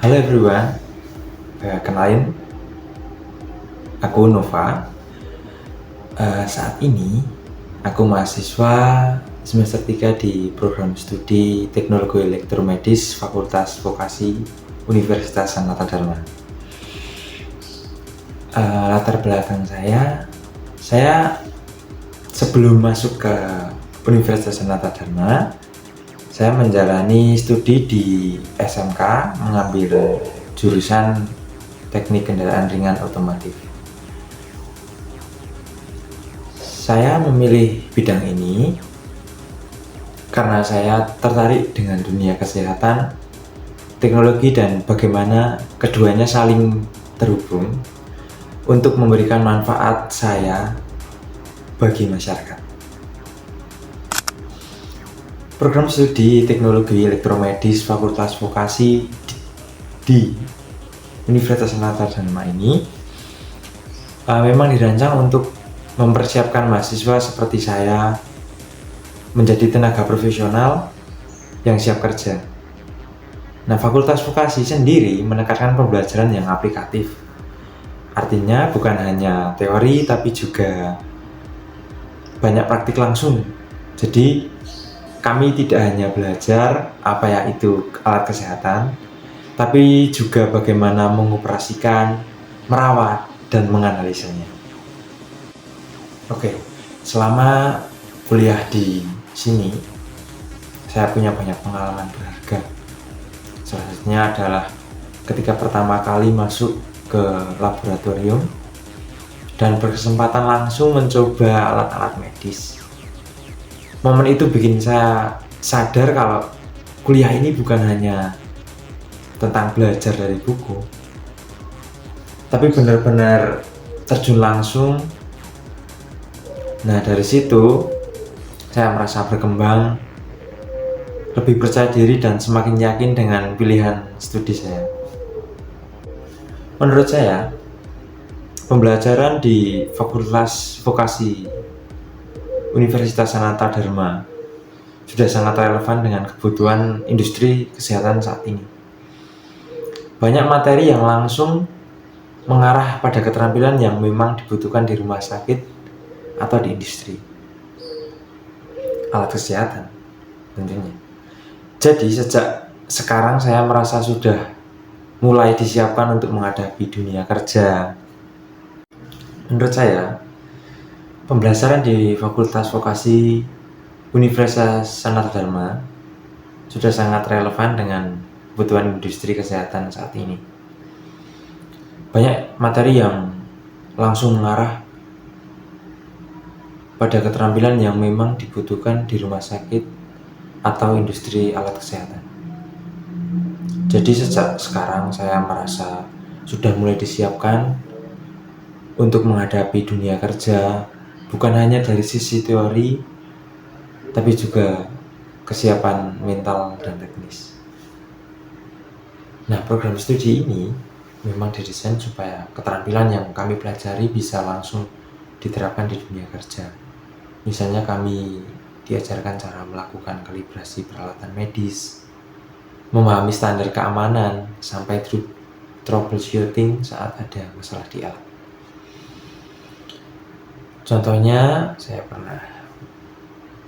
Halo everyone, kenalin, aku Nova. Saat ini aku mahasiswa semester 3 di program studi Teknologi Elektromedis Fakultas Vokasi Universitas Sanata Dharma. Latar belakang saya sebelum masuk ke Universitas Sanata Dharma, saya menjalani studi di SMK mengambil jurusan Teknik Kendaraan Ringan Otomotif. Saya memilih bidang ini karena saya tertarik dengan dunia kesehatan, teknologi, dan bagaimana keduanya saling terhubung untuk memberikan manfaat saya bagi masyarakat. Program studi Teknologi Elektromedis Fakultas Vokasi di Universitas Sanata Dharma ini memang dirancang untuk mempersiapkan mahasiswa seperti saya menjadi tenaga profesional yang siap kerja. Nah, Fakultas Vokasi sendiri menekankan pembelajaran yang aplikatif. Artinya bukan hanya teori tapi juga banyak praktik langsung. Jadi kami tidak hanya belajar apa ya itu alat kesehatan, tapi juga bagaimana mengoperasikan, merawat, dan menganalisanya. Oke, selama kuliah di sini, saya punya banyak pengalaman berharga. Salah satunya adalah ketika pertama kali masuk ke laboratorium dan berkesempatan langsung mencoba alat-alat medis. Momen itu bikin saya sadar kalau kuliah ini bukan hanya tentang belajar dari buku, tapi benar-benar terjun langsung. Nah, dari situ saya merasa berkembang, lebih percaya diri, dan semakin yakin dengan pilihan studi saya. Menurut saya, pembelajaran di Fakultas Vokasi Universitas Sanata Dharma sudah sangat relevan dengan kebutuhan industri kesehatan saat ini. Banyak materi yang langsung mengarah pada keterampilan yang memang dibutuhkan di rumah sakit atau di industri alat kesehatan tentunya. Jadi sejak sekarang saya merasa sudah mulai disiapkan untuk menghadapi dunia kerja. Menurut saya, pembelajaran di Fakultas Vokasi Universitas Sanata Dharma sudah sangat relevan dengan kebutuhan industri kesehatan saat ini. Banyak materi yang langsung mengarah pada keterampilan yang memang dibutuhkan di rumah sakit atau industri alat kesehatan. Jadi sejak sekarang saya merasa sudah mulai disiapkan untuk menghadapi dunia kerja, bukan hanya dari sisi teori, tapi juga kesiapan mental dan teknis. Nah, program studi ini memang didesain supaya keterampilan yang kami pelajari bisa langsung diterapkan di dunia kerja. Misalnya kami diajarkan cara melakukan kalibrasi peralatan medis, memahami standar keamanan, sampai troubleshooting saat ada masalah di alat. Contohnya, saya pernah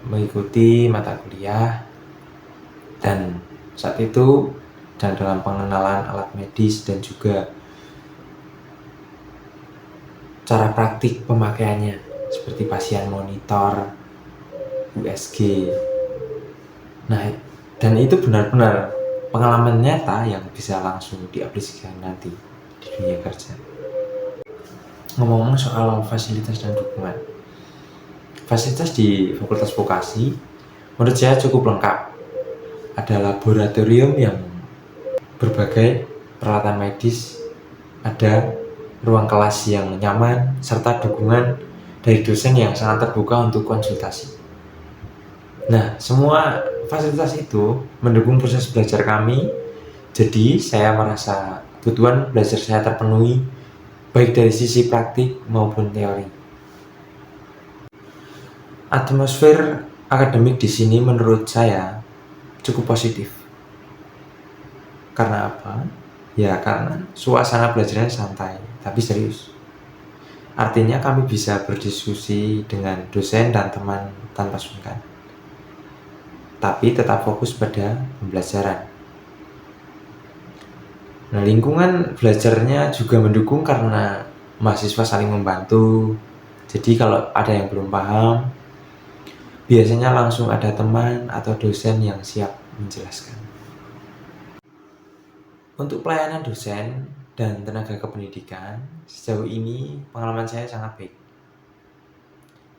mengikuti mata kuliah dan saat itu dalam pengenalan alat medis dan juga cara praktik pemakaiannya seperti pasien monitor, USG. Nah, dan itu benar-benar pengalaman nyata yang bisa langsung diaplikasikan nanti di dunia kerja. Ngomong-ngomong soal fasilitas dan dukungan, fasilitas di Fakultas Vokasi menurut saya cukup lengkap. Ada laboratorium yang berbagai peralatan medis, ada ruang kelas yang nyaman, serta dukungan dari dosen yang sangat terbuka untuk konsultasi. Nah, semua fasilitas itu mendukung proses belajar kami, jadi saya merasa kebutuhan belajar saya terpenuhi, baik dari sisi praktik maupun teori. Atmosfer akademik di sini menurut saya cukup positif. Karena apa? Ya karena suasana belajarnya santai, tapi serius. Artinya kami bisa berdiskusi dengan dosen dan teman tanpa sungkan, tapi tetap fokus pada pembelajaran. Nah, lingkungan belajarnya juga mendukung karena mahasiswa saling membantu. Jadi kalau ada yang belum paham, biasanya langsung ada teman atau dosen yang siap menjelaskan. Untuk pelayanan dosen dan tenaga kependidikan, sejauh ini pengalaman saya sangat baik.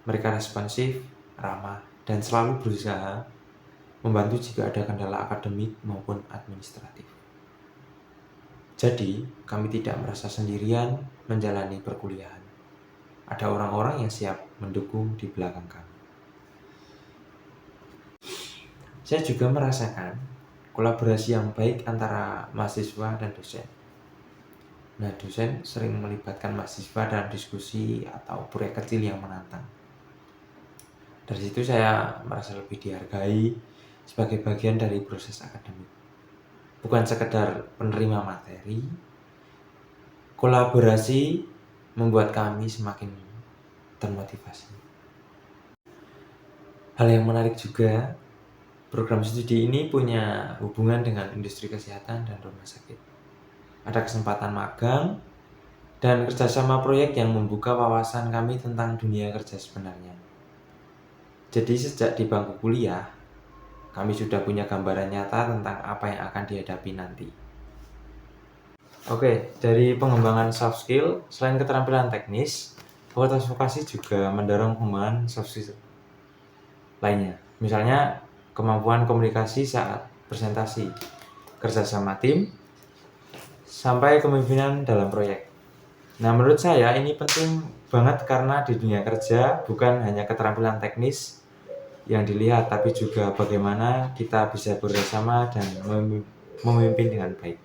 Mereka responsif, ramah, dan selalu berusaha membantu jika ada kendala akademik maupun administratif. Jadi, kami tidak merasa sendirian menjalani perkuliahan. Ada orang-orang yang siap mendukung di belakang kami. Saya juga merasakan kolaborasi yang baik antara mahasiswa dan dosen. Nah, dosen sering melibatkan mahasiswa dalam diskusi atau proyek kecil yang menantang. Dari situ saya merasa lebih dihargai sebagai bagian dari proses akademik. Bukan sekedar penerima materi, kolaborasi membuat kami semakin termotivasi. Hal yang menarik juga, program studi ini punya hubungan dengan industri kesehatan dan rumah sakit. Ada kesempatan magang dan kerjasama proyek yang membuka wawasan kami tentang dunia kerja sebenarnya. Jadi sejak di bangku kuliah, kami sudah punya gambaran nyata tentang apa yang akan dihadapi nanti. Oke, dari pengembangan soft skill, selain keterampilan teknis, fakultas vokasi juga mendorong pengembangan soft skill lainnya. Misalnya, kemampuan komunikasi saat presentasi, kerjasama tim, sampai kepemimpinan dalam proyek. Nah, menurut saya ini penting banget karena di dunia kerja bukan hanya keterampilan teknis yang dilihat, tapi juga bagaimana kita bisa bersama dan memimpin dengan baik.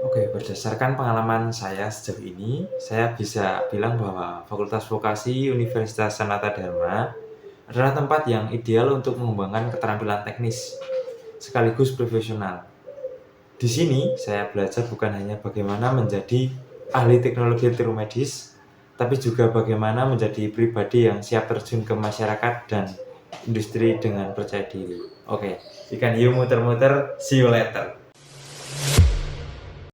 Oke, berdasarkan pengalaman saya sejauh ini, saya bisa bilang bahwa Fakultas Vokasi Universitas Sanata Dharma adalah tempat yang ideal untuk mengembangkan keterampilan teknis sekaligus profesional. Di sini, saya belajar bukan hanya bagaimana menjadi ahli teknologi elektromedis, tapi juga bagaimana menjadi pribadi yang siap terjun ke masyarakat dan industri dengan percaya diri. Oke, ikan hiu muter-muter, see you later.